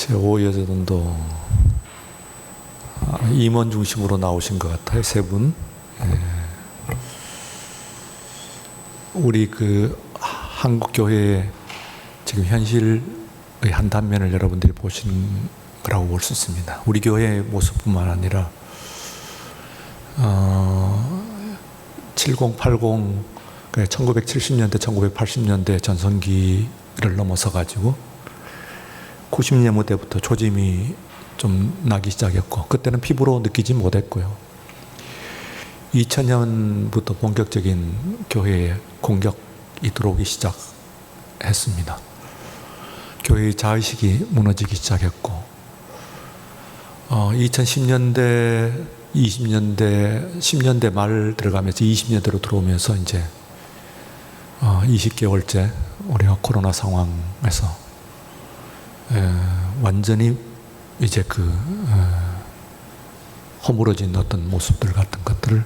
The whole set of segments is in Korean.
제5여자분도 임원 중심으로 나오신 것 같아요. 세 분. 우리 한국 교회의 지금 현실의 한 단면을 여러분들이 보신 거라고 볼 수 있습니다. 우리 교회의 모습뿐만 아니라 70, 80, 1970년대, 1980년대 전성기를 넘어서 가지고 90년대부터 조짐이 좀 나기 시작했고, 그때는 피부로 느끼지 못했고요. 2000년부터 본격적인 교회에 공격이 들어오기 시작했습니다. 교회의 자의식이 무너지기 시작했고, 2010년대, 20년대, 10년대 말 들어가면서 20년대로 들어오면서 이제 20개월째 우리가 코로나 상황에서 완전히 이제 허물어진 어떤 모습들 같은 것들을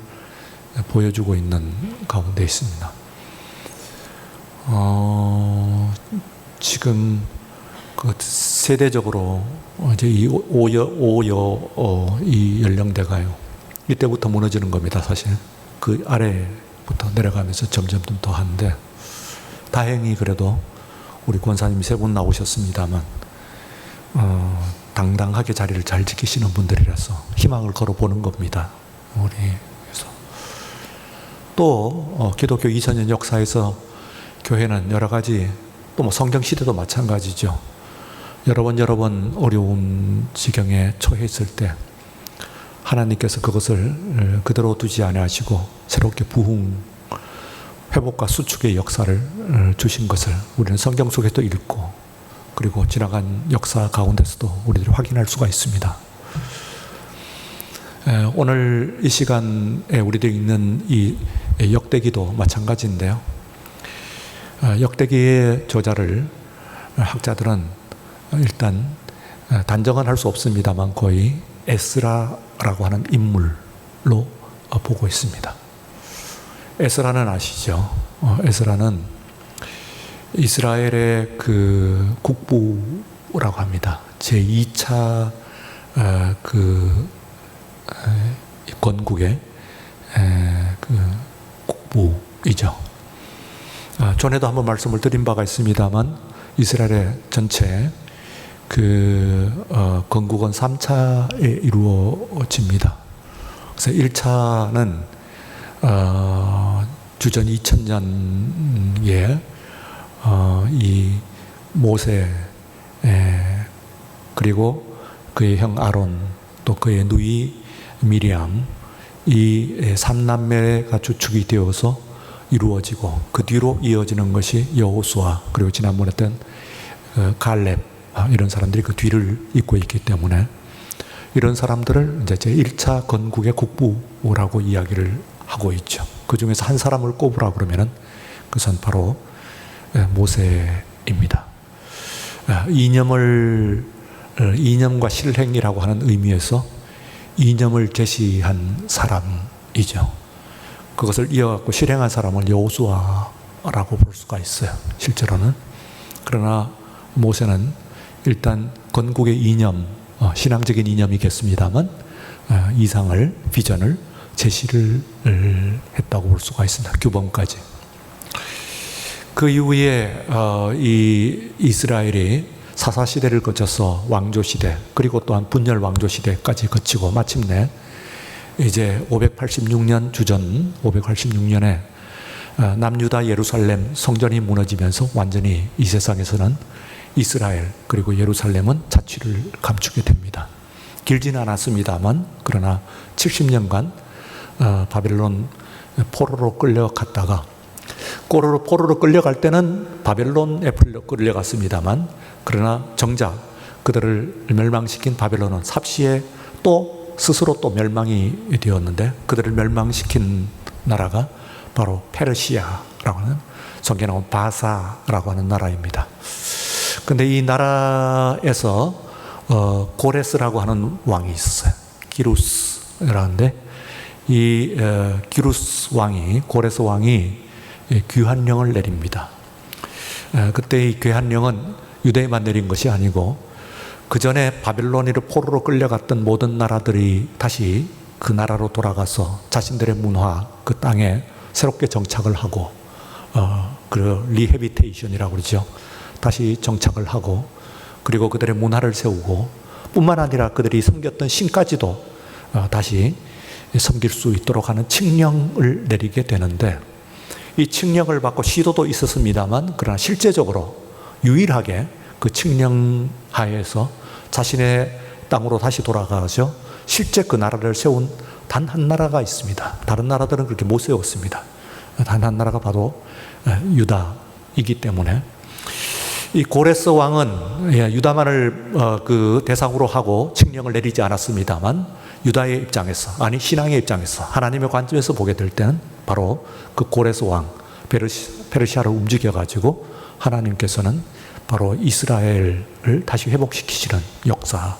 보여주고 있는 가운데 있습니다. 지금 세대적으로 이제 이 이 연령대가요, 이때부터 무너지는 겁니다. 사실 그 아래부터 내려가면서 점점 더 하는데, 다행히 그래도 우리 권사님이 세 분 나오셨습니다만 당당하게 자리를 잘 지키시는 분들이라서 희망을 걸어보는 겁니다. 그래서 또 기독교 2000년 역사에서 교회는 여러 가지, 또 성경시대도 마찬가지죠. 여러 번 어려운 지경에 처했을 때 하나님께서 그것을 그대로 두지 아니하시고 새롭게 회복과 수축의 역사를 주신 것을 우리는 성경 속에도 읽고, 그리고 지나간 역사 가운데서도 우리들이 확인할 수가 있습니다. 오늘 이 시간에 우리들이 읽는 이 역대기도 마찬가지인데요. 역대기의 저자를 학자들은 일단 단정은 할 수 없습니다만 거의 에스라라고 하는 인물로 보고 있습니다. 에스라는 아시죠? 에스라는 이스라엘의 국부라고 합니다. 제2차 건국의 국부이죠. 전에도 한번 말씀을 드린 바가 있습니다만, 이스라엘의 전체 건국은 3차에 이루어집니다. 그래서 1차는 주전 2000년에 이 모세, 그리고 그의 형 아론, 또 그의 누이 미리암, 이 3남매가 주축이 되어서 이루어지고, 그 뒤로 이어지는 것이 여호수아, 그리고 지난번에 했던 갈렙, 이런 사람들이 그 뒤를 잇고 있기 때문에 이런 사람들을 이제 제1차 건국의 국부라고 이야기를 하고 있죠. 그 중에서 한 사람을 꼽으라 그러면은 그것은 바로 모세입니다. 이념과 실행이라고 하는 의미에서 이념을 제시한 사람이죠. 그것을 이어갖고 실행한 사람을 여호수아라고 볼 수가 있어요, 실제로는. 그러나 모세는 일단 건국의 이념, 신앙적인 이념이겠습니다만 이상을, 비전을 제시를 했다고 볼 수가 있습니다. 규범까지. 그 이후에 이 이스라엘이 사사시대를 거쳐서 왕조시대, 그리고 또한 분열 왕조시대까지 거치고 마침내 이제 586년 주전 586년에 남유다 예루살렘 성전이 무너지면서 완전히 이 세상에서는 이스라엘, 그리고 예루살렘은 자취를 감추게 됩니다. 길지는 않았습니다만, 그러나 70년간 바벨론 포로로 끌려갔다가, 포로로 끌려갈 때는 바벨론에 끌려갔습니다만, 그러나 정작 그들을 멸망시킨 바벨론은 삽시에 또 스스로 또 멸망이 되었는데, 그들을 멸망시킨 나라가 바로 페르시아라고 하는, 성경에 나온 바사라고 하는 나라입니다. 근데 이 나라에서 고레스라고 하는 왕이 있었어요. 기루스라는데, 이 기루스 왕이, 고레스 왕이 귀환령을 내립니다. 그때 이 귀환령은 유대에만 내린 것이 아니고 그 전에 바벨론으로 포로로 끌려갔던 모든 나라들이 다시 그 나라로 돌아가서 자신들의 문화, 그 땅에 새롭게 정착을 하고, 그 리헤비테이션이라고 그러죠. 다시 정착을 하고, 그리고 그들의 문화를 세우고, 뿐만 아니라 그들이 섬겼던 신까지도 다시 섬길 수 있도록 하는 칙령을 내리게 되는데, 이 칙령을 받고 시도도 있었습니다만, 그러나 실제적으로 유일하게 그 칙령 하에서 자신의 땅으로 다시 돌아가서 실제 그 나라를 세운 단 한 나라가 있습니다. 다른 나라들은 그렇게 못 세웠습니다. 단 한 나라가 바로 유다이기 때문에, 이 고레스 왕은 유다만을 그 대상으로 하고 칙령을 내리지 않았습니다만, 유다의 입장에서, 아니 신앙의 입장에서, 하나님의 관점에서 보게 될 때는 바로 그 고레스 왕 페르시아를 움직여가지고 하나님께서는 바로 이스라엘을 다시 회복시키시는 역사를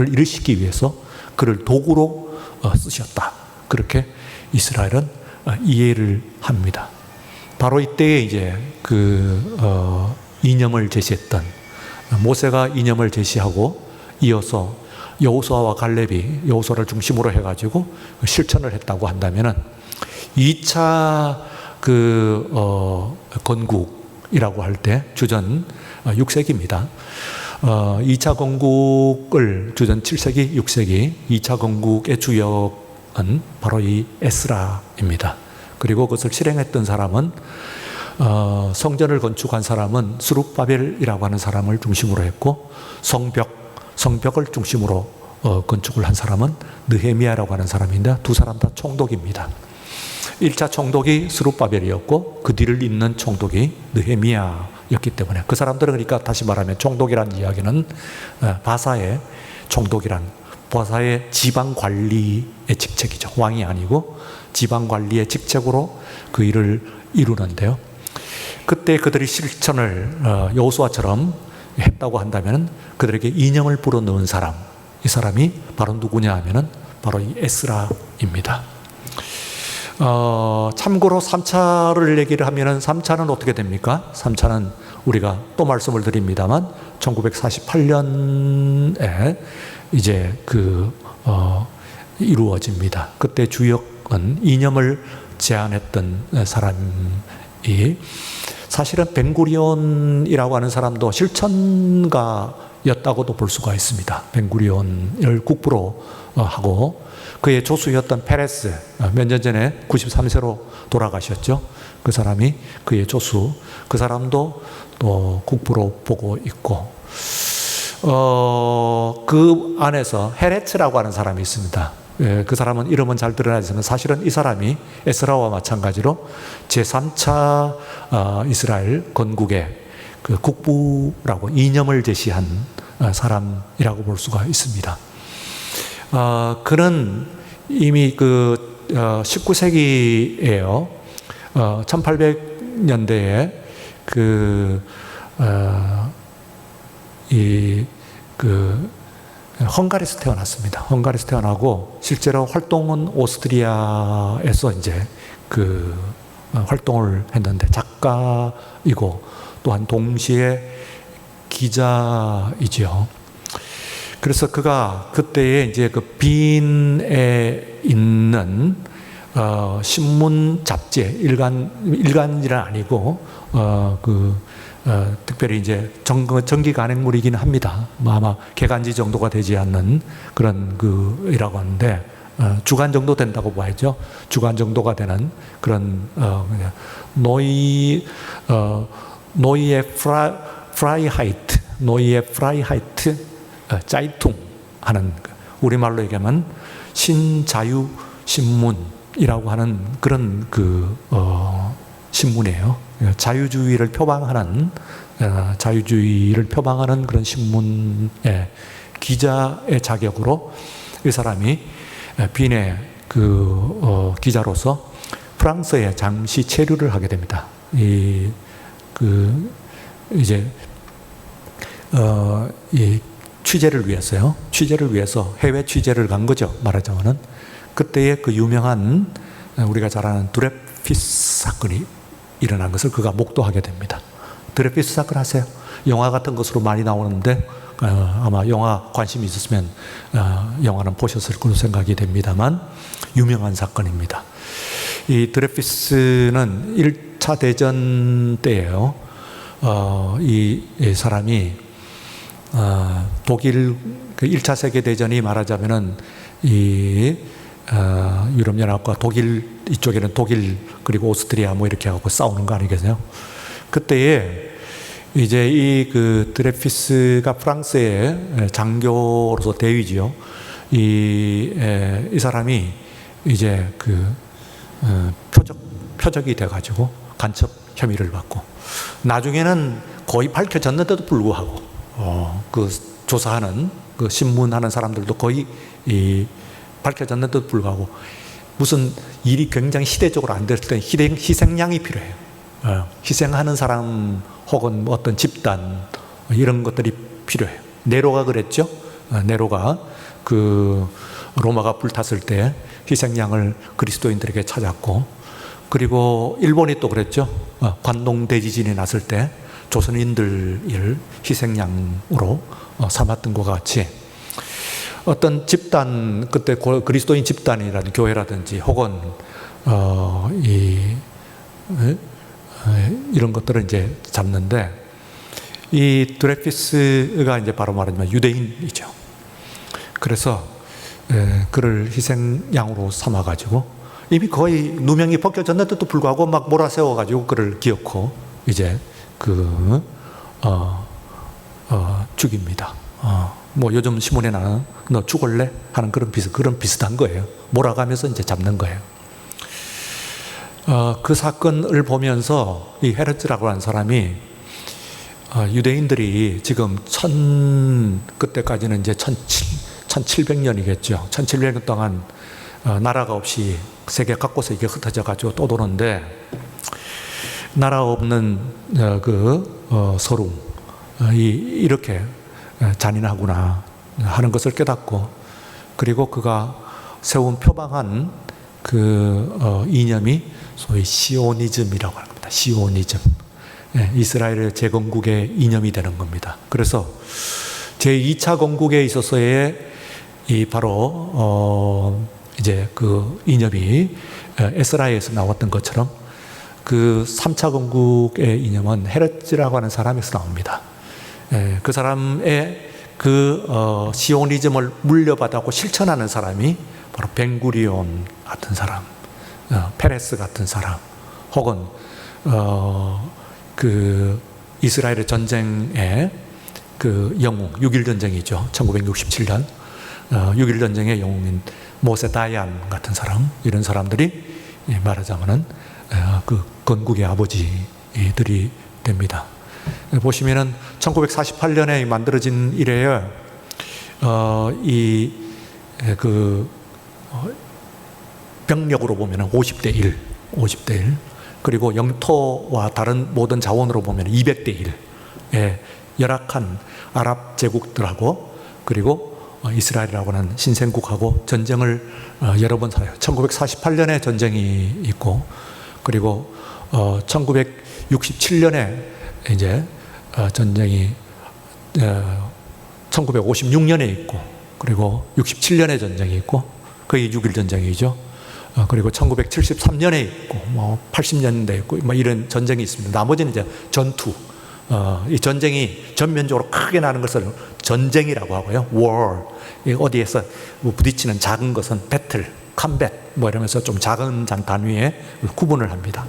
이루시기 위해서 그를 도구로 쓰셨다. 그렇게 이스라엘은 이해를 합니다. 바로 이때에 이제 이념을 제시했던 모세가 이념을 제시하고, 이어서 여호수아와 갈렙이 여호수아를 중심으로 해가지고 실천을 했다고 한다면은 2차 건국이라고 할 때 주전 6세기입니다. 2차 건국을 주전 7세기, 6세기 2차 건국의 주역은 바로 이 에스라입니다. 그리고 그것을 실행했던 사람은 성전을 건축한 사람은 스룹바벨이라고 하는 사람을 중심으로 했고, 성벽을 중심으로 건축을 한 사람은 느헤미야라고 하는 사람인데, 두 사람 다 총독입니다. 1차 총독이 스룹바벨이었고 그 뒤를 잇는 총독이 느헤미야였기 때문에, 그 사람들은, 그러니까 다시 말하면 총독이라는 이야기는 바사의 총독이란, 바사의 지방관리의 직책이죠. 왕이 아니고 지방관리의 직책으로 그 일을 이루는데요. 그때 그들이 실천을 여호수아처럼 했다고 한다면 그들에게 이념을 불어넣은 사람, 이 사람이 바로 누구냐 하면은 바로 이 에스라입니다. 참고로 3차를 얘기를 하면은 3차는 어떻게 됩니까? 3차는 우리가 또 말씀을 드립니다만 1948년에 이제 이루어집니다. 그때 주역은 이념을 제안했던 사람이 사실은 벤구리온이라고 하는 사람도 실천가였다고도 볼 수가 있습니다. 벤구리온을 국부로 하고, 그의 조수였던 페레스, 몇 년 전에 93세로 돌아가셨죠. 그 사람이 그의 조수, 그 사람도 또 국부로 보고 있고, 그 안에서 헤레츠라고 하는 사람이 있습니다. 그 사람은 이름은 잘 드러나지만 사실은 이 사람이 에스라와 마찬가지로 제3차 이스라엘 건국의 그 국부라고 이념을 제시한 사람이라고 볼 수가 있습니다. 그는 이미 19세기에요. 1800년대에 헝가리에서 태어났습니다. 헝가리에서 태어나고 실제로 활동은 오스트리아에서 이제 활동을 했는데, 작가이고 또한 동시에 기자이죠. 그래서 그가 그때에 이제 빈에 있는 신문 잡지, 일간지는 아니고 특별히 이제 정기 간행물이긴 합니다. 아마 개간지 정도가 되지 않는 그런 이라고 하는데, 주간 정도 된다고 봐야죠. 주간 정도가 되는 그런 노이에 프라이하이트 짜이퉁 하는, 우리말로 얘기하면 신자유신문이라고 하는 그런 신문이에요. 자유주의를 표방하는 그런 신문의 기자의 자격으로 이 사람이 빈의 기자로서 프랑스에 잠시 체류를 하게 됩니다. 이 취재를 위해서 해외 취재를 간 거죠. 말하자면은 그때의 유명한, 우리가 잘 아는 드레피스 사건이 일어난 것을 그가 목도하게 됩니다. 드레피스 사건 아세요? 영화 같은 것으로 많이 나오는데 아마 영화 관심이 있었으면 영화는 보셨을 걸로 생각이 됩니다만 유명한 사건입니다. 이 드레피스는 1차 대전 때예요. 이 사람이 독일 그 1차 세계 대전이 말하자면은 이 유럽연합과 독일 이쪽에는 독일 그리고 오스트리아 뭐 이렇게 하고 싸우는 거 아니겠어요? 그때에 이제 이 그 드레피스가 프랑스의 장교로서 대위지요. 이 사람이 이제 그 표적이 돼가지고 간첩 혐의를 받고 나중에는 거의 밝혀졌는데도 불구하고 그 조사하는 그 신문하는 사람들도 거의 밝혀졌는데도 불구하고 무슨 일이 굉장히 시대적으로 안 될 때 희생양이 필요해요. 희생하는 사람 혹은 어떤 집단 이런 것들이 필요해요. 네로가 그랬죠. 네로가 그 로마가 불탔을 때 희생양을 그리스도인들에게 찾았고, 그리고 일본이 또 그랬죠. 관동 대지진이 났을 때 조선인들을 희생양으로 삼았던 것 같이 어떤 집단, 그때 그리스도인 집단이라든지 교회라든지 혹은 이런 것들을 이제 잡는데, 이 드레피스가 이제 바로 말하자면 유대인이죠. 그래서 그를 희생양으로 삼아가지고 이미 거의 누명이 벗겨졌는데도 불구하고 막 몰아세워가지고 그를 기어코 이제 죽입니다. 뭐 요즘 신문에나 너 죽을래? 하는 그런 비슷한 거예요. 몰아가면서 이제 잡는 거예요. 그 사건을 보면서 이 헤르츠라고 하는 사람이 유대인들이 지금 그때까지는 이제 1700년이겠죠. 1700년 동안 나라가 없이 세계 각곳에 이게 흩어져 가지고 또 도는데, 나라 없는 서름 이렇게 잔인하구나 하는 것을 깨닫고, 그리고 그가 세운 표방한 그 이념이 소위 시오니즘이라고 합니다. 시오니즘, 이스라엘의 재건국의 이념이 되는 겁니다. 그래서 제2차 건국에 있어서의 바로 이제 그 이념이 에스라에서 나왔던 것처럼 그 3차 건국의 이념은 헤르츠라고 하는 사람에서 나옵니다. 그 사람의 그 시오니즘을 물려받았고 실천하는 사람이 바로 벤구리온 같은 사람, 페레스 같은 사람, 혹은 그 이스라엘의 전쟁의 그 영웅, 6.1 전쟁이죠. 1967년 6.1 전쟁의 영웅인 모세 다얀 같은 사람, 이런 사람들이 말하자면은 그 건국의 아버지들이 됩니다. 보시면은 1948년에 만들어진 이래에 병력으로 보면은 50대 1, 그리고 영토와 다른 모든 자원으로 보면 200대 1의 열악한 아랍 제국들하고 그리고 이스라엘이라고 하는 신생국하고 전쟁을 여러 번 살아요. 1948년에 전쟁이 있고, 그리고 1967년에 이제 전쟁이 1956년에 있고, 그리고 67년에 전쟁이 있고, 그게 6.1 전쟁이죠. 그리고 1973년에 있고, 뭐 80년대에 있고, 뭐 이런 전쟁이 있습니다. 나머지는 이제 전투. 이 전쟁이 전면적으로 크게 나는 것을 전쟁이라고 하고요. war. 어디에서 부딪히는 작은 것은 battle, combat 뭐 이러면서 좀 작은 단위에 구분을 합니다.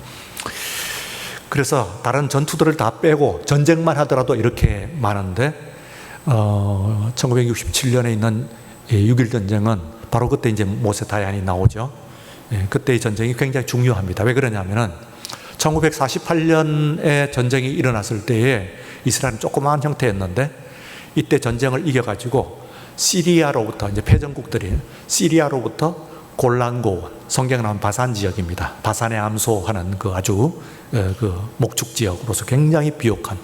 그래서 다른 전투들을 다 빼고 전쟁만 하더라도 이렇게 많은데 1967년에 있는 6.1 전쟁은 바로 그때 이제 모세 다얀이 나오죠. 그때의 전쟁이 굉장히 중요합니다. 왜 그러냐면은 1948년에 전쟁이 일어났을 때에 이스라엘은 조그마한 형태였는데, 이때 전쟁을 이겨가지고 시리아로부터, 이제 패전국들이 시리아로부터 골란고원, 성경에 나온 바산 지역입니다. 바산에 암소하는 그 아주 그 목축 지역으로서 굉장히 비옥한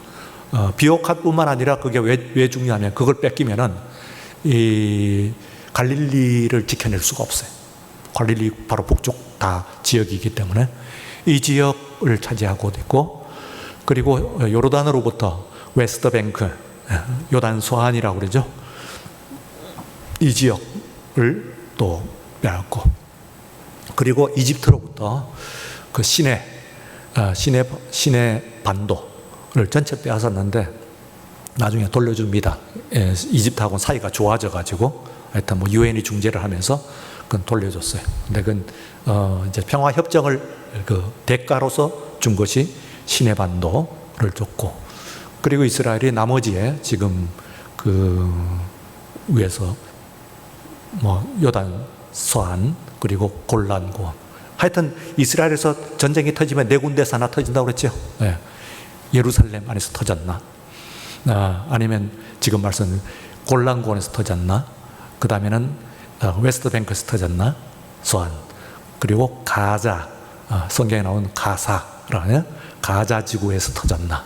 뿐만 아니라 그게 왜 중요하면 그걸 뺏기면은 이 갈릴리를 지켜낼 수가 없어요. 갈릴리 바로 북쪽 다 지역이기 때문에 이 지역을 차지하고 있고, 그리고 요르단으로부터 웨스트 뱅크, 요단 소안이라고 그러죠. 이 지역을 또 빼앗고, 그리고 이집트로부터 그 시내 반도를 전체 빼앗았는데 나중에 돌려줍니다. 이집트하고는 사이가 좋아져가지고 하여튼 뭐 유엔이 중재를 하면서 그건 돌려줬어요. 근데 그건 이제 평화 협정을 그 대가로서 준 것이 시내 반도를 줬고, 그리고 이스라엘이 나머지에 지금 그 위에서 뭐 요단 서안 그리고 골란고, 하여튼 이스라엘에서 전쟁이 터지면 네 군데서 하나 터진다고 그랬죠. 네. 예루살렘 안에서 터졌나? 아니면 지금 말씀 골란고원에서 터졌나? 그 다음에는 웨스트뱅크에서 터졌나? 소안. 그리고 가자, 성경에 나온 가사라는 가자 지구에서 터졌나?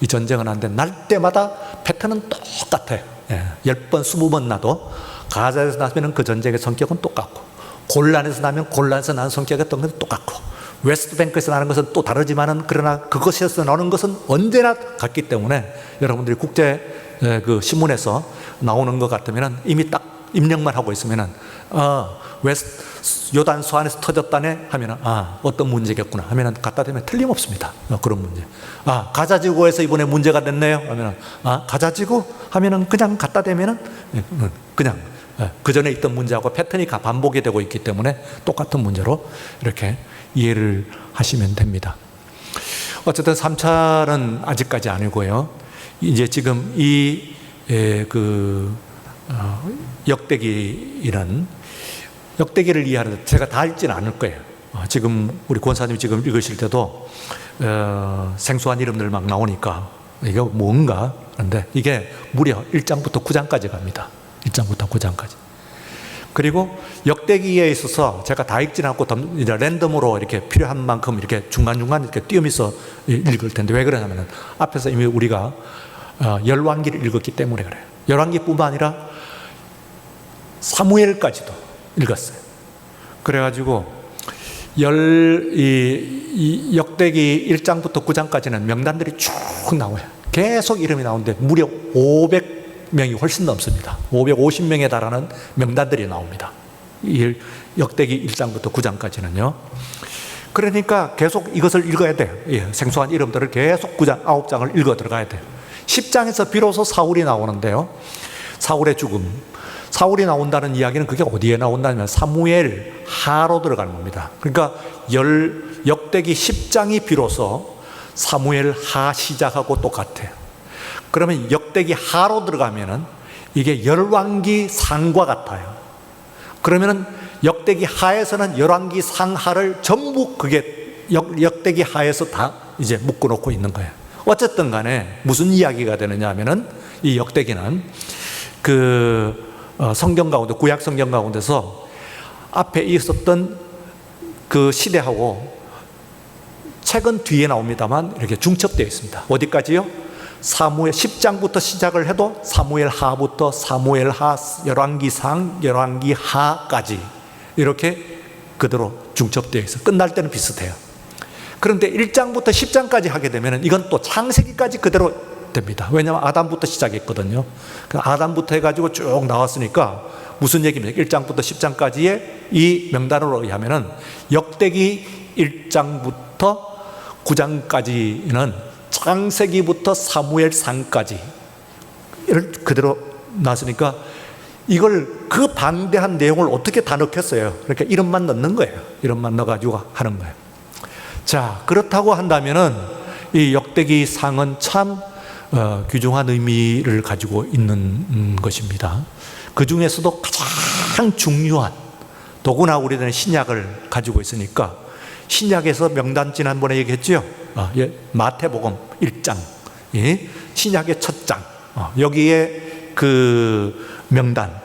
이 전쟁은 안 돼. 날 때마다 패턴은 똑같아요. 10번, 20번 나도 가자에서 나면 그 전쟁의 성격은 똑같고, 골란에서 나면 골란에서 나는 성격이 어떤 것은 똑같고, 웨스트뱅크에서 나는 것은 또 다르지만은 그러나 그것에서 나오는 것은 언제나 같기 때문에 여러분들이 국제 그 신문에서 나오는 것 같으면은 이미 딱 입력만 하고 있으면은 요단 소안에서 터졌다네 하면은 어떤 문제겠구나 하면은 갖다 대면 틀림없습니다. 그런 문제. 가자지구에서 이번에 문제가 됐네요 하면은 가자지구 하면은 그냥 갖다 대면은 그냥 그 전에 있던 문제하고 패턴이 반복이 되고 있기 때문에 똑같은 문제로 이렇게 이해를 하시면 됩니다. 어쨌든 3차는 아직까지 아니고요. 이제 지금 이 역대기를 이해하는데 제가 다 읽지는 않을 거예요. 지금 우리 권사님이 지금 읽으실 때도 생소한 이름들 막 나오니까 이게 뭔가 그런데 이게 무려 1장부터 9장까지 갑니다. 1장부터 9장까지. 그리고 역대기에 있어서 제가 다 읽지는 않고 랜덤으로 이렇게 필요한 만큼 이렇게 중간중간 이렇게 띄우면서 읽을 텐데 왜 그러냐면은 앞에서 이미 우리가 열왕기를 읽었기 때문에 그래요. 열왕기뿐만 아니라 사무엘까지도 읽었어요. 그래가지고 역대기 1장부터 9장까지는 명단들이 쭉 나와요. 계속 이름이 나오는데 무려 500명이 훨씬 넘습니다. 550명에 달하는 명단들이 나옵니다. 역대기 1장부터 9장까지는요. 그러니까 계속 이것을 읽어야 돼요. 생소한 이름들을 계속 9장을 읽어 들어가야 돼요. 10장에서 비로소 사울이 나오는데요. 사울의 죽음. 사울이 나온다는 이야기는 그게 어디에 나온다면 사무엘 하로 들어가는 겁니다. 그러니까 역대기 10장이 비로소 사무엘 하 시작하고 똑같아요. 그러면 역대기 하로 들어가면은 이게 열왕기 상과 같아요. 그러면은 역대기 하에서는 열왕기 상하를 전부 그게 역대기 하에서 다 이제 묶어놓고 있는 거예요. 어쨌든 간에 무슨 이야기가 되느냐 하면은 이 역대기는 성경 가운데, 구약 성경 가운데서 앞에 있었던 그 시대하고 책은 뒤에 나옵니다만 이렇게 중첩되어 있습니다. 어디까지요? 사무엘 10장부터 시작을 해도 사무엘 하부터 사무엘 하, 열왕기 상, 열왕기 하까지 이렇게 그대로 중첩되어 있어요. 끝날 때는 비슷해요. 그런데 1장부터 10장까지 하게 되면 이건 또 창세기까지 그대로 됩니다. 왜냐하면 아담부터 시작했거든요. 아담부터 해가지고 쭉 나왔으니까 무슨 얘기입니까? 1장부터 10장까지의 이 명단으로 의하면은 역대기 1장부터 9장까지는 창세기부터 사무엘상까지 그대로 나왔으니까 이걸 그 방대한 내용을 어떻게 다 넣겠어요? 그러니까 이름만 넣는 거예요. 이름만 넣어가지고 하는 거예요. 자, 그렇다고 한다면은 이 역대기 상은 참 귀중한 의미를 가지고 있는 것입니다. 그 중에서도 가장 중요한, 더구나 우리들은 신약을 가지고 있으니까 신약에서 명단 지난번에 얘기했죠. 마태복음 1장, 신약의 첫 장, 여기에 그 명단,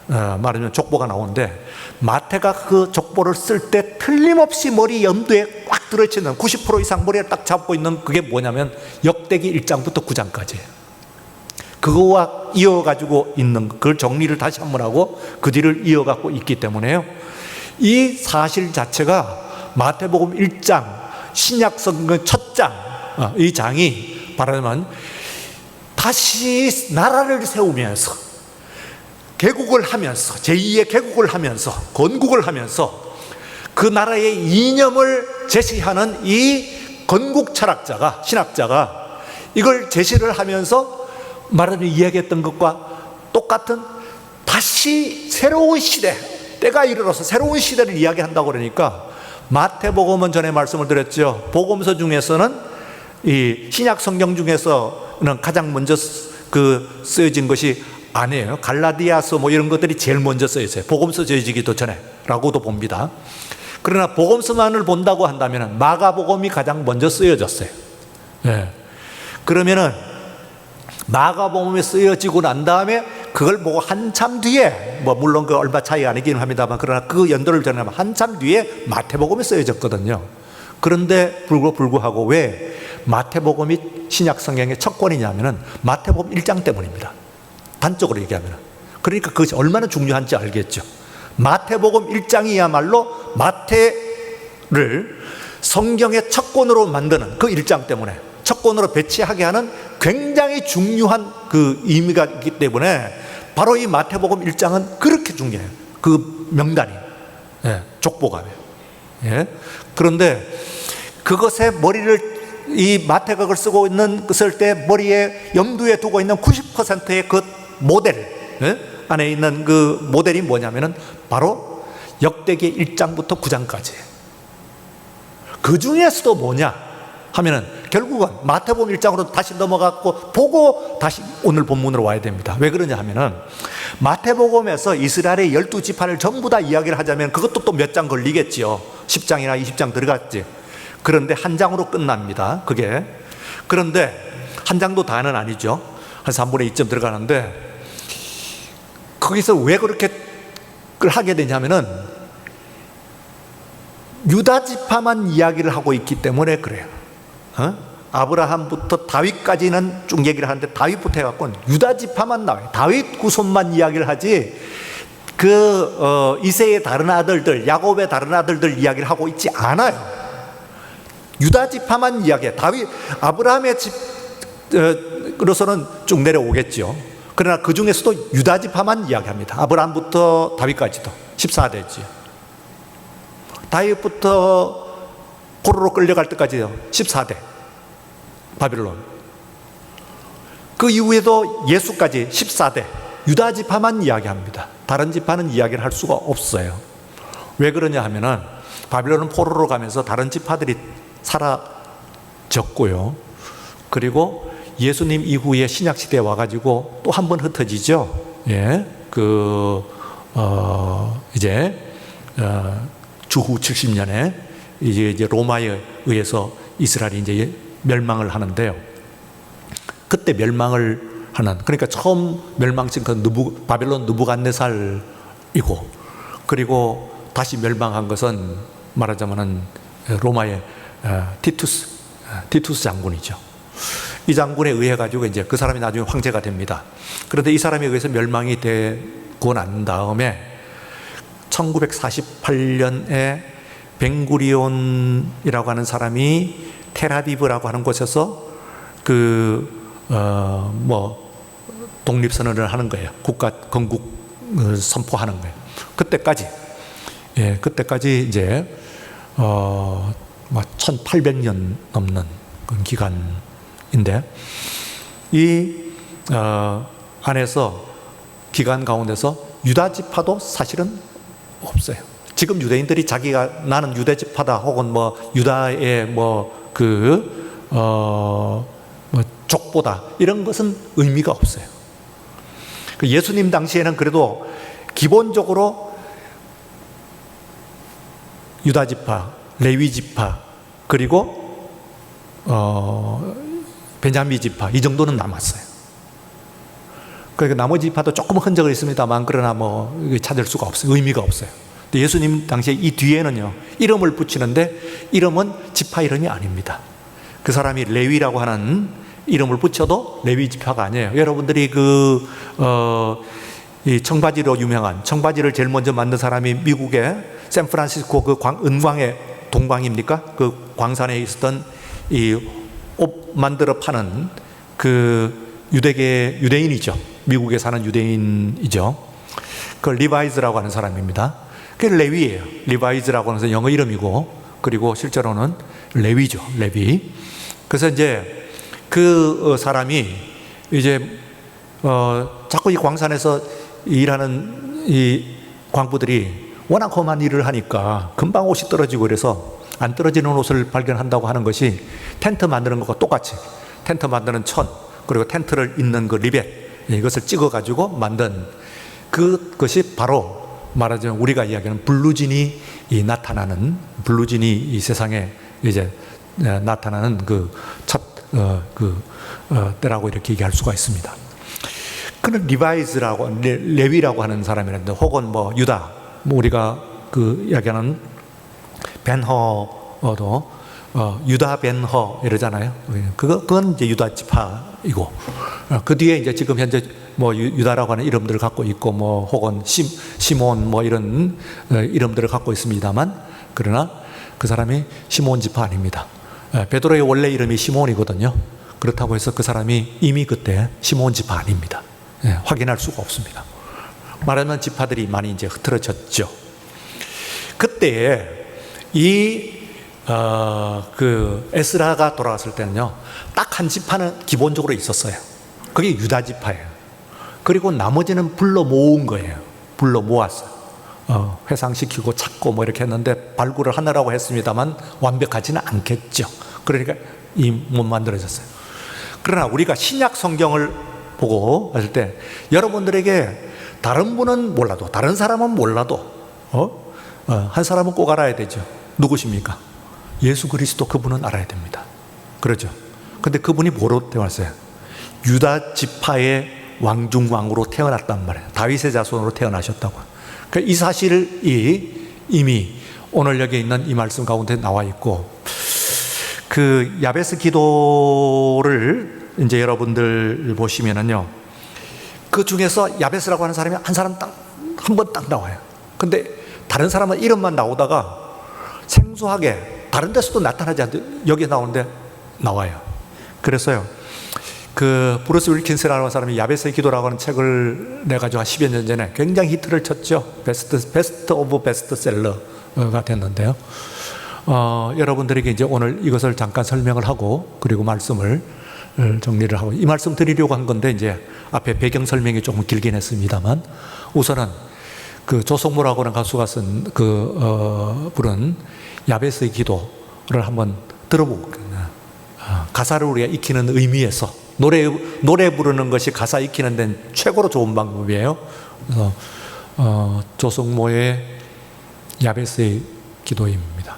말하면 족보가 나오는데 마태가 그 족보를 쓸 때 틀림없이 머리 염두에 꽉 들어치는 90% 이상 머리에 딱 잡고 있는 그게 뭐냐면 역대기 1장부터 9장까지예요. 그거와 이어가지고 있는 그걸 정리를 다시 한번 하고 그 뒤를 이어가고 있기 때문에요. 이 사실 자체가 마태복음 1장 신약 성경 첫 장, 이 장이 말하자면 다시 나라를 세우면서 개국을 하면서 제2의 개국을 하면서 건국을 하면서 그 나라의 이념을 제시하는 이 건국 철학자가 신학자가 이걸 제시를 하면서 마라톤이 이야기했던 것과 똑같은 다시 새로운 시대, 때가 이르러서 새로운 시대를 이야기한다고 그러니까 마태복음은 전에 말씀을 드렸죠. 복음서 중에서는 이 신약 성경 중에서는 가장 먼저 쓰여진 것이 아니에요. 갈라디아서 뭐 이런 것들이 제일 먼저 쓰여져요. 복음서 지어지기도 전에라고도 봅니다. 그러나 복음서만을 본다고 한다면 마가복음이 가장 먼저 쓰여졌어요. 네. 그러면은 마가복음이 쓰여지고 난 다음에 그걸 보고 한참 뒤에, 뭐 물론 그 얼마 차이 아니긴 합니다만, 그러나 그 연도를 전하면 한참 뒤에 마태복음이 쓰여졌거든요. 그런데 불구하고 왜 마태복음이 신약 성경의 첫 권이냐면은 마태복음 1장 때문입니다. 단적으로 얘기하면. 그러니까 그것이 얼마나 중요한지 알겠죠. 마태복음 1장이야말로 마태를 성경의 첫 권으로 만드는 그 1장 때문에, 첫 권으로 배치하게 하는 굉장히 중요한 그 의미가 있기 때문에 바로 이 마태복음 1장은 그렇게 중요해요. 그 명단이, 예, 족보가. 예. 그런데 그것의 머리를, 이 마태가 그걸 쓰고 있을 때 머리에 염두에 두고 있는 90%의 그 모델, 예? 안에 있는 그 모델이 뭐냐면은 바로 역대기 1장부터 9장까지. 그 중에서도 뭐냐 하면은 결국은 마태복음 1장으로 다시 넘어갔고 보고 다시 오늘 본문으로 와야 됩니다. 왜 그러냐 하면은 마태복음에서 이스라엘의 12지파를 전부 다 이야기를 하자면 그것도 또 몇 장 걸리겠지요. 10장이나 20장 들어갔지. 그런데 한 장으로 끝납니다. 그게. 그런데 한 장도 다는 아니죠. 한 3분의 2점 들어가는데 거기서 왜 그렇게 하게 되냐면은 유다 지파만 이야기를 하고 있기 때문에 그래요. 아브라함부터 다윗까지는 쭉 얘기를 하는데 다윗부터 해갖고 유다 지파만 나와요. 다윗 후손만 이야기를 하지 이새의 다른 아들들, 야곱의 다른 아들들 이야기를 하고 있지 않아요. 유다 지파만 이야기해. 아브라함의 집으로서는 쭉 내려오겠죠. 그러나 그 중에서도 유다 지파만 이야기합니다. 아브라함부터 다윗까지도 14대지. 다윗부터 포로로 끌려갈 때까지요 14대 바빌론. 그 이후에도 예수까지 14대 유다 지파만 이야기합니다. 다른 지파는 이야기를 할 수가 없어요. 왜 그러냐 하면은 바빌론은 포로로 가면서 다른 지파들이 사라졌고요. 그리고 예수님 이후에 신약 시대에 와가지고 또 한 번 흩어지죠. 예, 이제 주후 70년에 이제 로마에 의해서 이스라엘이 이제 멸망을 하는데요. 그때 멸망을 하는, 그러니까 처음 멸망친 그 바벨론 느부갓네살이고, 그리고 다시 멸망한 것은 말하자면은 로마의 티투스 장군이죠. 이 장군에 의해 가지고 이제 그 사람이 나중에 황제가 됩니다. 그런데 이 사람에 의해서 멸망이 되고 난 다음에 1948년에 벤구리온이라고 하는 사람이 텔아비브라고 하는 곳에서 독립선언을 하는 거예요. 국가 건국을 선포하는 거예요. 그때까지 이제 1800년 넘는 그런 기간인데 이 안에서 기간 가운데서 유다 지파도 사실은 없어요. 지금 유대인들이 자기가 나는 유대 지파다 혹은 유다의 족보다 이런 것은 의미가 없어요. 예수님 당시에는 그래도 기본적으로 유다 지파, 레위 지파, 그리고 베냐민 지파 이 정도는 남았어요. 그러니까 나머지 지파도 조금 흔적은 있습니다만 그러나 찾을 수가 없어요. 의미가 없어요. 근데 예수님 당시에 이 뒤에는요 이름을 붙이는데 이름은 지파 이름이 아닙니다. 그 사람이 레위라고 하는 이름을 붙여도 레위 지파가 아니에요. 여러분들이 이 청바지로 유명한, 청바지를 제일 먼저 만든 사람이 미국의 샌프란시스코 은광의 동광입니까? 그 광산에 있었던 이 옷 만들어 파는 그 유대인이죠. 미국에 사는 유대인이죠. 그 리바이즈라고 하는 사람입니다. 그게 레위예요. 리바이즈라고 하는 영어 이름이고, 그리고 실제로는 레위죠. 레위. 그래서 이제 그 사람이 이제 자꾸 이 광산에서 일하는 이 광부들이 워낙 험한 일을 하니까 금방 옷이 떨어지고, 그래서 안 떨어지는 옷을 발견한다고 하는 것이 텐트 만드는 것과 똑같이 텐트 만드는 천, 그리고 텐트를 잇는 그 리벳, 이것을 찍어가지고 만든 그것이 바로 말하자면 우리가 이야기하는 블루진이 나타나는, 블루진이 이 세상에 이제 나타나는 그 첫 때라고 이렇게 얘기할 수가 있습니다. 그는 리바이즈라고, 레위라고 하는 사람이란데, 혹은 뭐 유다, 뭐 우리가 그 이야기하는 벤허도 유다 벤허 이러잖아요. 그건 이제 유다 지파이고, 그 뒤에 이제 지금 현재 뭐 유다라고 하는 이름들을 갖고 있고, 뭐 혹은 시몬 뭐 이런 이름들을 갖고 있습니다만, 그러나 그 사람이 시몬 지파 아닙니다. 베드로의 원래 이름이 시몬이거든요. 그렇다고 해서 그 사람이 이미 그때 시몬 지파 아닙니다. 확인할 수가 없습니다. 말하면 지파들이 많이 이제 흐트러졌죠. 그때에 그 에스라가 돌아왔을 때는요, 딱 한 지파는 기본적으로 있었어요. 그게 유다 지파예요. 그리고 나머지는 불러 모은 거예요. 불러 모았어요. 회상시키고 찾고 뭐 이렇게 했는데 발굴을 하느라고 했습니다만 완벽하지는 않겠죠. 그러니까 못 만들어졌어요. 그러나 우리가 신약 성경을 보고 했을 때, 여러분들에게 다른 분은 몰라도, 다른 사람은 몰라도 한 사람은 꼭 알아야 되죠. 누구십니까? 예수 그리스도, 그분은 알아야 됩니다. 그렇죠? 근데 그분이 뭐로 태어났어요? 유다 지파의 왕중왕으로 태어났단 말이에요. 다윗의 자손으로 태어나셨다고. 그러니까 이 사실이 이미 오늘 여기 있는 이 말씀 가운데 나와 있고, 그 야베스 기도를 이제 여러분들 보시면은요, 그 중에서 야베스라고 하는 사람이 한 사람 한 번 딱 나와요. 근데 다른 사람은 이름만 나오다가 생소하게 다른 데서도 나타나지 않는데 여기 나오는데 나와요. 그래서요, 그 브루스 윌킨스라는 사람이 야베스의 기도라고 하는 책을 내가지고 한 10여 년 전에 굉장히 히트를 쳤죠. 베스트 오브 베스트셀러가 됐는데요. 여러분들에게 이제 오늘 이것을 잠깐 설명을 하고, 그리고 말씀을 정리를 하고, 이 말씀 드리려고 한 건데, 이제 앞에 배경 설명이 조금 길긴 했습니다만, 우선은 그 조성모라고 하는 가수가 쓴 부른 야베스의 기도를 한번 들어보고, 가사를 우리가 익히는 의미에서, 노래 부르는 것이 가사 익히는 데는 최고로 좋은 방법이에요. 그래서 조성모의 야베스의 기도입니다.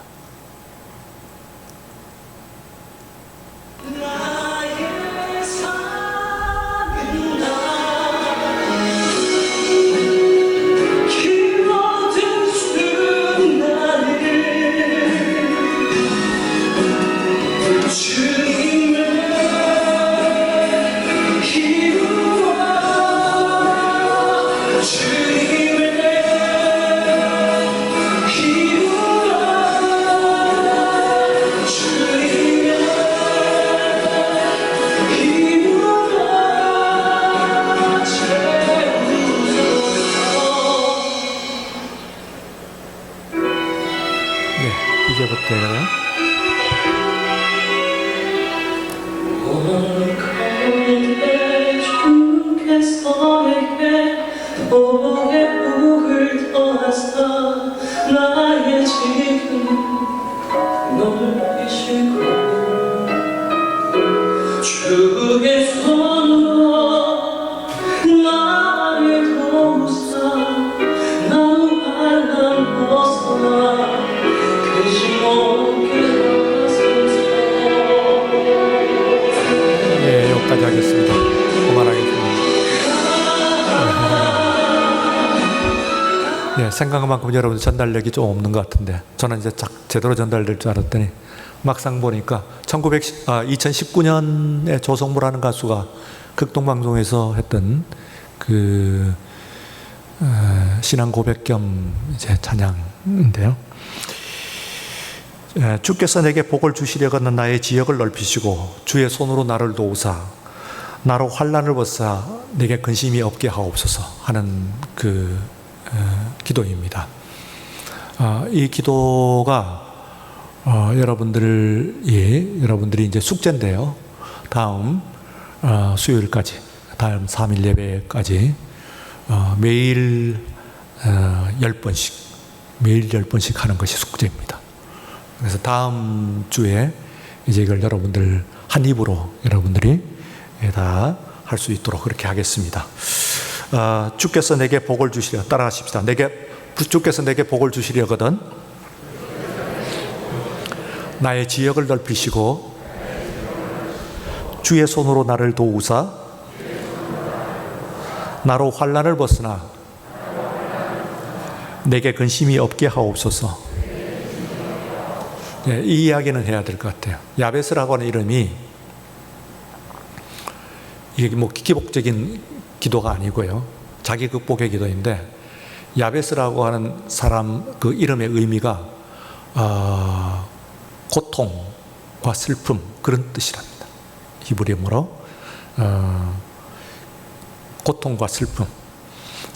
여기까지 하겠습니다. 그만하겠습니다. 네, 생각한 만큼 여러분 전달력이 좀 없는 것 같은데, 저는 이제 제대로 전달될 줄 알았더니 막상 보니까 2019년에 조성모라는 가수가 극동방송에서 했던 그 신앙 고백 겸 이제 찬양인데요. 주께서 내게 복을 주시려거든 나의 지역을 넓히시고 주의 손으로 나를 도우사 나로 환난을 벗사 내게 근심이 없게 하옵소서 하는 기도입니다. 이 기도가 여러분들이 이제 숙제인데요. 다음 수요일까지, 다음 3일 예배까지 매일 10번씩, 매일 10번씩 하는 것이 숙제입니다. 그래서 다음 주에 이제 이걸 여러분들 한 입으로 여러분들이 다 할 수 있도록 그렇게 하겠습니다. 주께서 내게 복을 주시려, 따라하십시다. 주께서 내게 복을 주시려거든 나의 지역을 넓히시고 주의 손으로 나를 도우사 나로 환난을 벗으나 내게 근심이 없게 하옵소서. 이 이야기는 해야 될 것 같아요. 야베스라고 하는 이름이 이게 뭐 기복적인 기도가 아니고요, 자기 극복의 기도인데, 야베스라고 하는 사람 그 이름의 의미가 고통과 슬픔, 그런 뜻이랍니다. 히브리어로 고통과 슬픔.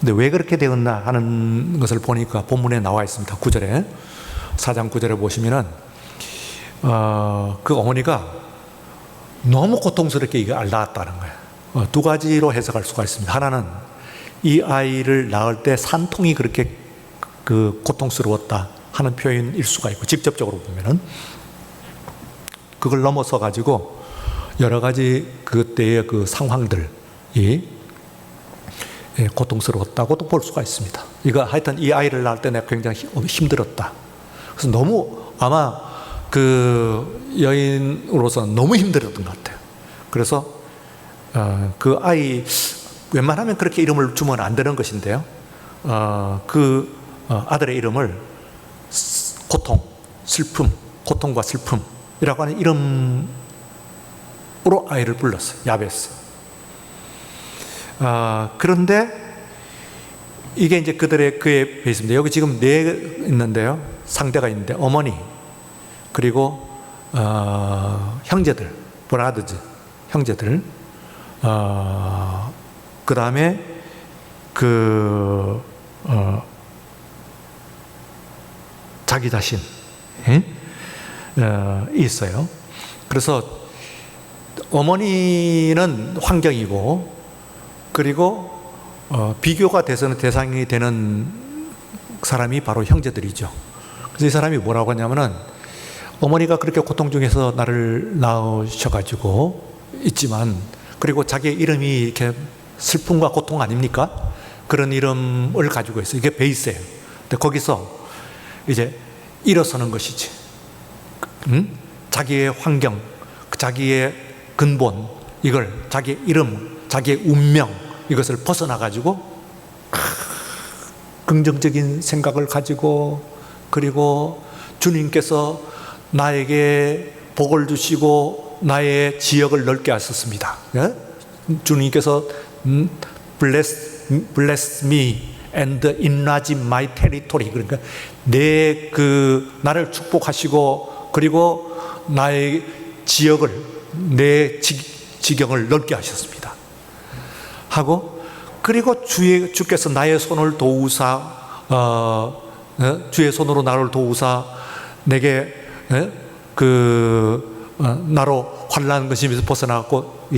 근데 왜 그렇게 되었나 하는 것을 보니까 본문에 나와 있습니다. 9절에, 4장 9절에 보시면은 그 어머니가 너무 고통스럽게 이걸 낳았다는 거예요. 두 가지로 해석할 수가 있습니다. 하나는 이 아이를 낳을 때 산통이 그렇게 고통스러웠다 하는 표현일 수가 있고, 직접적으로 보면은 그걸 넘어서 가지고 여러 가지 그때의 그 상황들이 고통스러웠다고도 볼 수가 있습니다. 이거 하여튼 이 아이를 낳을 때 내가 굉장히 힘들었다. 그래서 너무 아마 그 여인으로서 너무 힘들었던 것 같아요. 그래서 그 아이 웬만하면 그렇게 이름을 주면 안 되는 것인데요. 아들의 이름을 고통, 슬픔, 고통과 슬픔이라고 하는 이름으로 아이를 불렀어요. 야베스. 그런데 이게 이제 그의 베이스입니다. 여기 지금 있는데요. 상대가 있는데 어머니, 그리고 형제들, 브라더즈, 형제들, 그 다음에 자기 자신 있어요. 그래서 어머니는 환경이고, 그리고 비교가 돼서는 대상이 되는 사람이 바로 형제들이죠. 그래서 이 사람이 뭐라고 하냐면은, 어머니가 그렇게 고통 중에서 나를 낳으셔가지고 있지만, 그리고 자기의 이름이 이렇게 슬픔과 고통 아닙니까? 그런 이름을 가지고 있어요. 이게 베이스예요. 근데 거기서 이제 일어서는 것이지. 자기의 환경, 자기의 근본, 이걸 자기의 이름, 자기의 운명, 이것을 벗어나가지고 긍정적인 생각을 가지고, 그리고 주님께서 나에게 복을 주시고 나의 지역을 넓게 하셨습니다. 예? 주님께서 bless me and enlarge my territory. 그러니까 나를 축복하시고, 그리고 나의 지역을, 내 지경을 넓게 하셨습니다. 하고, 그리고 주께서 나의 손을 도우사, 주의 손으로 나를 도우사 내게 나로 환난 근심에서 벗어나고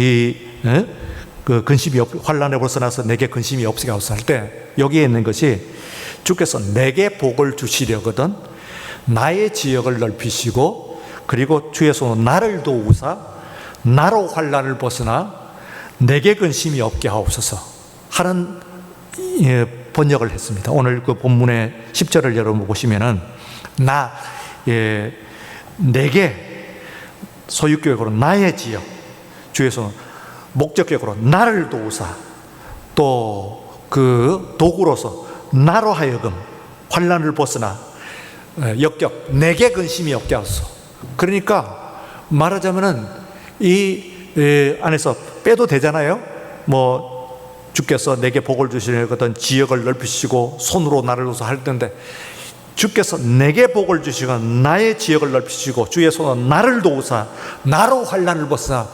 환난에 벗어나서 내게 근심이 없게 하소서 할 때, 여기에 있는 것이 주께서 내게 복을 주시려거든 나의 지역을 넓히시고, 그리고 주의 손으로 나를 도우사 나로 환난을 벗어나 내게 근심이 없게 하옵소서 하는 번역을 했습니다. 오늘 그 본문의 10절을 여러분 보시면은 내게, 소유격으로 나의 지역, 주의 손, 목적격으로 나를 도우사, 또 그 도구로서 나로 하여금 환난을 벗어나 역격 내게 근심이 없게 하소서. 그러니까 말하자면은 이 안에서 빼도 되잖아요. 뭐 주께서 내게 복을 주시려거든 지역을 넓히시고 손으로 나를 도우사 할 텐데, 주께서 내게 복을 주시고 나의 지역을 넓히시고 주의 손은 나를 도우사 나로 환난을 벗사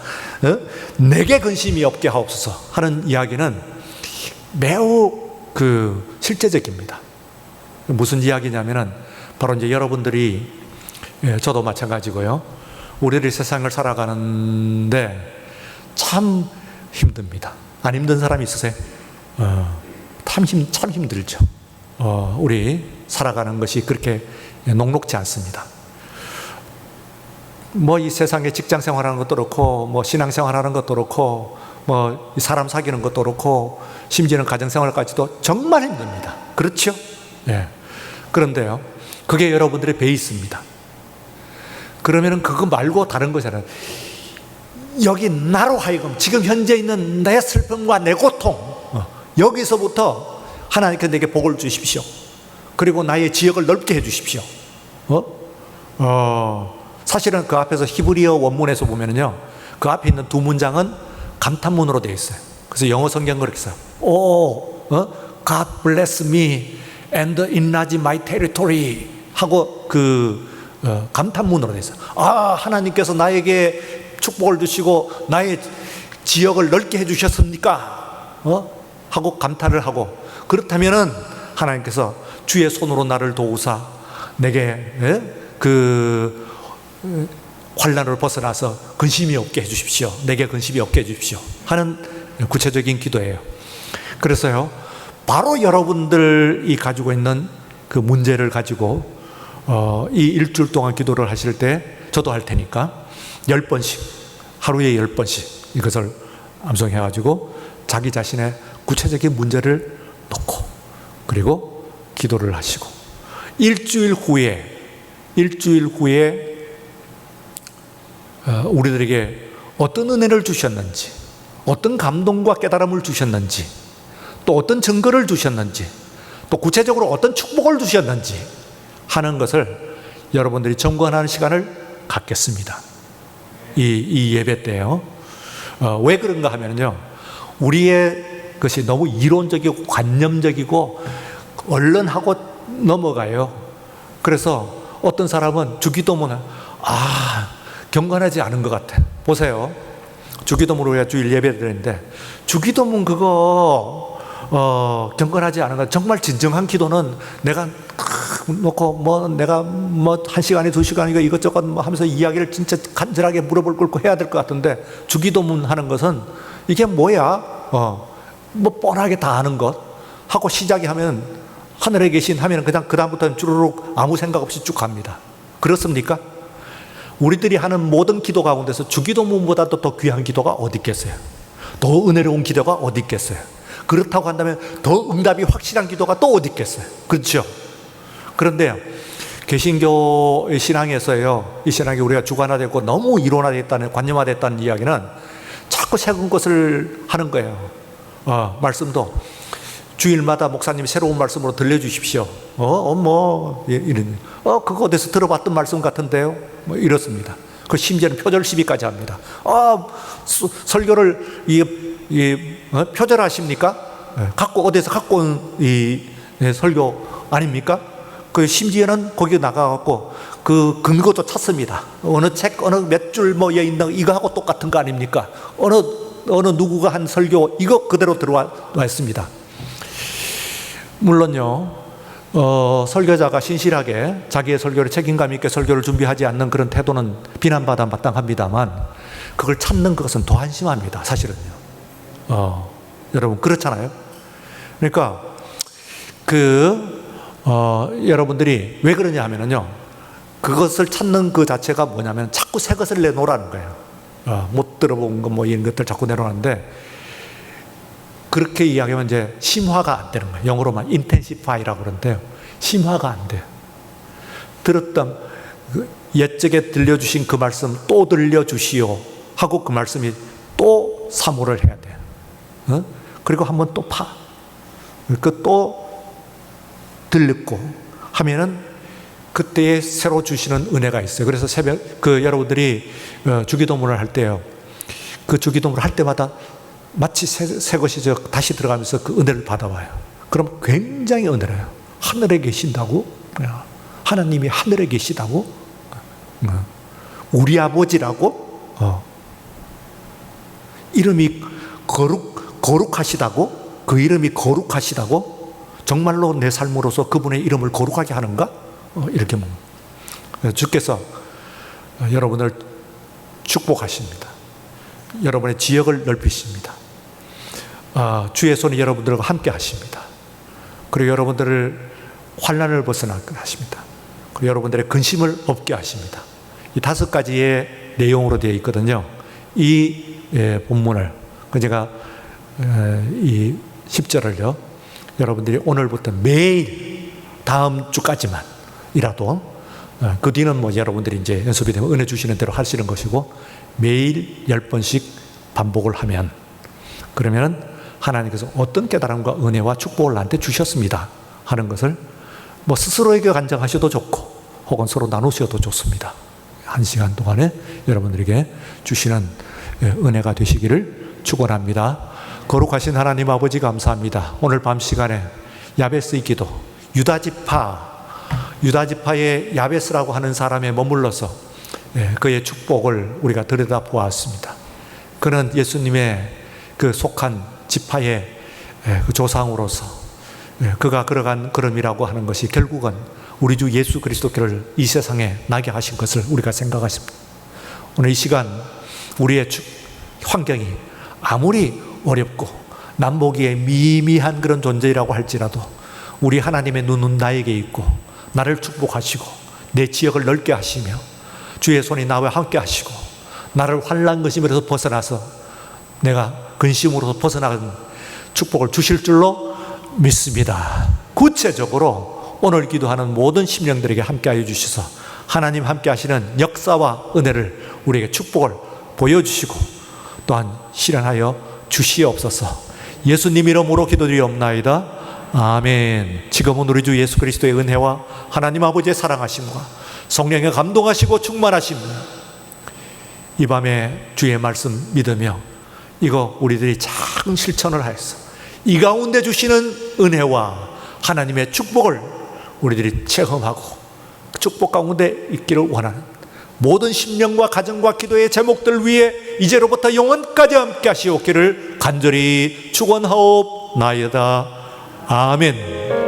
내게 근심이 없게 하옵소서 하는 이야기는 매우 실제적입니다. 무슨 이야기냐면은 바로 이제 여러분들이, 저도 마찬가지고요, 우리들이 세상을 살아가는데 참 힘듭니다. 안 힘든 사람이 있으세요? 참 힘들죠. 우리 살아가는 것이 그렇게 녹록지 않습니다. 뭐 이 세상에 직장 생활하는 것도 그렇고, 뭐 신앙 생활하는 것도 그렇고, 뭐 사람 사귀는 것도 그렇고, 심지어는 가정 생활까지도 정말 힘듭니다. 그렇죠? 예. 그런데요, 그게 여러분들의 베이스입니다. 그러면은 그거 말고 다른 거잖아요. 여기 나로 하여금 지금 현재 있는 내 슬픔과 내 고통, 여기서부터 하나님께 내게 복을 주십시오. 그리고 나의 지역을 넓게 해주십시오. 사실은 그 앞에서 히브리어 원문에서 보면은요, 그 앞에 있는 두 문장은 감탄문으로 되어 있어요. 그래서 영어 성경 그렇게 써요. God bless me and enlarge my territory 하고 감탄문으로 되어 있어요. 하나님께서 나에게 축복을 주시고 나의 지역을 넓게 해주셨습니까? 하고 감탄을 하고, 그렇다면은 하나님께서 주의 손으로 나를 도우사 내게 환난을 벗어나서 근심이 없게 해주십시오. 내게 근심이 없게 해주십시오 하는 구체적인 기도예요. 그래서요, 바로 여러분들이 가지고 있는 그 문제를 가지고 이 일주일 동안 기도를 하실 때 저도 할 테니까 10번씩, 하루에 10번씩 이것을 암송해가지고 자기 자신의 구체적인 문제를 놓고, 그리고 기도를 하시고, 일주일 후에 우리들에게 어떤 은혜를 주셨는지, 어떤 감동과 깨달음을 주셨는지, 또 어떤 증거를 주셨는지, 또 구체적으로 어떤 축복을 주셨는지 하는 것을 여러분들이 점검하는 시간을 갖겠습니다. 이 예배 때요. 왜 그런가 하면요, 우리의 것이 너무 이론적이고 관념적이고 얼른 하고 넘어가요. 그래서 어떤 사람은 주기도문을 경건하지 않은 것 같아. 보세요, 주기도문을 우리가 주일 예배 드리는데 주기도문 그거 경건하지 않은 것. 정말 진정한 기도는 내가 놓고 내가 1시간에 2시간이고 이것저것 하면서 이야기를 진짜 간절하게 물어볼 걸 해야 될 것 같은데, 주기도문 하는 것은 이게 뭐야? 뻔하게 다 아는 것 하고 시작이 하면 하늘에 계신 하면 그냥 그다음부터는 쭈루룩 아무 생각 없이 쭉 갑니다. 그렇습니까? 우리들이 하는 모든 기도 가운데서 주기도문보다도 더 귀한 기도가 어디 있겠어요? 더 은혜로운 기도가 어디 있겠어요? 그렇다고 한다면 더 응답이 확실한 기도가 또 어디 있겠어요? 그렇죠? 그런데요, 개신교의 신앙에서요, 이 신앙이 우리가 주관화되고 너무 이론화됐다는, 관념화됐다는 이야기는 자꾸 새로운 것을 하는 거예요. 말씀도 주일마다 목사님이 새로운 말씀으로 들려주십시오. 그거 어디서 들어봤던 말씀 같은데요? 이렇습니다. 그 심지어는 표절 시비까지 합니다. 설교를 표절하십니까? 어디서 갖고 온 설교 아닙니까? 그 심지어는 거기 나가갖고 그 근거도 찾습니다. 어느 책 어느 몇 줄 있는 이거하고 똑같은 거 아닙니까? 어느 누구가 한 설교 이거 그대로 들어와 있습니다. 물론요, 설교자가 신실하게 자기의 설교를 책임감 있게 설교를 준비하지 않는 그런 태도는 비난받아 마땅합니다만, 그걸 찾는 것은 더 한심합니다. 사실은요. 여러분 그렇잖아요. 그러니까 여러분들이 왜 그러냐 하면요, 그것을 찾는 그 자체가 뭐냐면 자꾸 새 것을 내놓으라는 거예요. 못 들어본 거 이런 것들 자꾸 내놓는데, 그렇게 이야기하면 이제 심화가 안 되는 거예요. 영어로만 intensify라고 그러는데요, 심화가 안 돼요. 들었던 옛적에 들려주신 그 말씀 또 들려주시오 하고 그 말씀이 또 사모를 해야 돼요. 그리고 한번 또 또 들렸고 하면은 그때에 새로 주시는 은혜가 있어요. 그래서 여러분들이 주기도문을 할 때요, 그 주기도문을 할 때마다 마치 새 것이 다시 들어가면서 그 은혜를 받아와요. 그럼 굉장히 은혜로워요. 하늘에 계신다고? 하나님이 하늘에 계시다고? 우리 아버지라고? 이름이 거룩하시다고? 그 이름이 거룩하시다고? 정말로 내 삶으로서 그분의 이름을 거룩하게 하는가? 이렇게 주께서 여러분을 축복하십니다. 여러분의 지역을 넓히십니다. 주의 손이 여러분들과 함께 하십니다. 그리고 여러분들을 환난을 벗어나게 하십니다. 그리고 여러분들의 근심을 없게 하십니다. 이 5가지의 내용으로 되어 있거든요. 이 본문을 제가 이 10절을요 여러분들이 오늘부터 매일 다음 주까지만 이라도 그 뒤는 뭐 여러분들이 이제 연습이 되면 은혜 주시는 대로 하시는 것이고 매일 10번씩 반복을 하면 그러면 하나님께서 어떤 깨달음과 은혜와 축복을 나한테 주셨습니다 하는 것을 뭐 스스로에게 간증하셔도 좋고 혹은 서로 나누셔도 좋습니다. 1시간 동안에 여러분들에게 주시는 은혜가 되시기를 축원합니다. 거룩하신 하나님 아버지 감사합니다. 오늘 밤 시간에 야베스의 기도, 유다지파의 야베스라고 하는 사람에 머물러서 그의 축복을 우리가 들여다보았습니다. 그는 예수님의 그 속한 지파의 그 조상으로서 그가 걸어간 걸음이라고 하는 것이 결국은 우리 주 예수 그리스도께를 이 세상에 나게 하신 것을 우리가 생각하십니다. 오늘 이 시간 우리의 환경이 아무리 어렵고 남보기에 미미한 그런 존재라고 할지라도 우리 하나님의 눈은 나에게 있고 나를 축복하시고 내 지역을 넓게 하시며 주의 손이 나와 함께 하시고 나를 환난 근심에서 벗어나서 내가 근심으로서 벗어나는 축복을 주실 줄로 믿습니다. 구체적으로 오늘 기도하는 모든 심령들에게 함께하여 주셔서 하나님 함께 하시는 역사와 은혜를 우리에게 축복을 보여주시고 또한 실현하여 주시옵소서. 예수님 이름으로 기도드리옵나이다. 아멘. 지금은 우리 주 예수 그리스도의 은혜와 하나님 아버지의 사랑하심과 성령의 감동하시고 충만하심 이 밤에 주의 말씀 믿으며 이거 우리들이 작은 실천을 하여서 이 가운데 주시는 은혜와 하나님의 축복을 우리들이 체험하고 축복 가운데 있기를 원하는 모든 심령과 가정과 기도의 제목들 위에 이제로부터 영원까지 함께 하시옵기를 간절히 축원하옵나이다. 아멘.